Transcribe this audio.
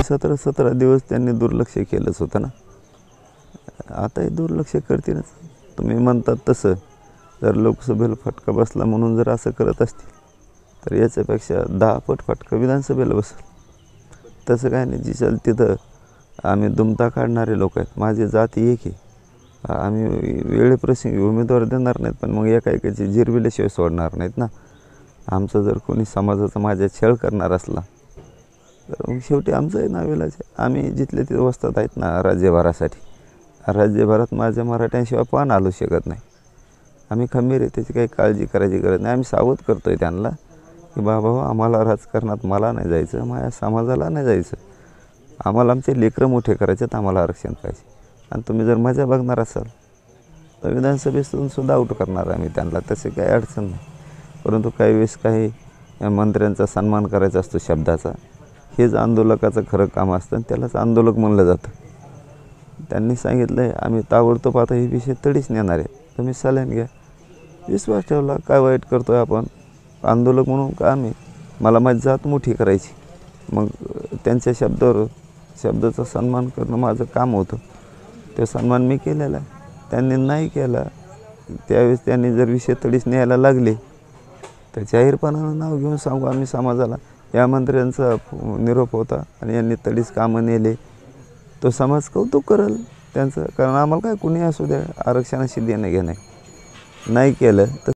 16-17 दिवस त्यांनी दुर्लक्ष केलंच होतं ना. आताही दुर्लक्ष करतीलच. तुम्ही म्हणतात तसं जर लोकसभेला फटका बसला म्हणून जर असं करत असतील तर याच्यापेक्षा 10 पट फटका विधानसभेला बसेल. तसं काय नाही. जिच्याला तिथं आम्ही दुमता काढणारे लोक आहेत. माझी जाती एक आहे. आम्ही वेळेप्रसंगी उमेदवार देणार नाहीत, पण मग एकाएकाची जिरविल्याशिवाय सोडणार नाहीत ना. आमचं जर कोणी समाजाचा माझ्या छळ करणार असला तर मग शेवटी आमचंही नाविलाज आहे. आम्ही जिथले तिथे वस्तात आहेत ना राज्यभरासाठी. राज्यभरात माझ्या मराठ्यांशिवाय पान आलू शकत नाही. आम्ही खंबीर आहे, त्याची काही काळजी करायची गरज नाही. आम्ही सावध करतो आहे त्यांना की बाबा आम्हाला राजकारणात मला नाही जायचं, माझ्या समाजाला नाही जायचं. आम्हाला आमचे लेकरं मोठे करायचे तर आम्हाला आरक्षण पाहिजे. आणि तुम्ही जर मजा बघणार असाल तर विधानसभेतून सुद्धा आऊट करणार आम्ही त्यांना, तसे काही अडचण नाही. परंतु काही वेळेस काही मंत्र्यांचा सन्मान करायचा असतो शब्दाचा. हेच आंदोलकाचं खरं काम असतं आणि त्यालाच आंदोलक म्हणलं जातं. त्यांनी सांगितलं आहे आम्ही ताबडतोब आता हे विषय तडीच नेणार आहे, तुम्ही सलाईन घ्या. विश्वास ठेवला. काय वाईट करतो आहे आपण? आंदोलक म्हणून का आम्ही मला माझी जात मोठी करायची. मग त्यांच्या शब्दाचा सन्मान करणं माझं काम होतं. तो सन्मान मी केलेला आहे. त्यांनी नाही केला. त्यावेळेस त्यांनी जर विषय तडीच न्यायला लागले तर जाहीरपणानं नाव घेऊन सांगू आम्ही समाजाला या मंत्र्यांचा निरोप होता आणि यांनी तडीच कामं नेले. तो समाज कौतुक करेल त्यांचं. कारण आम्हाला काय कुणी असू द्या आरक्षणाशी देणं घेणं नाही केलं तर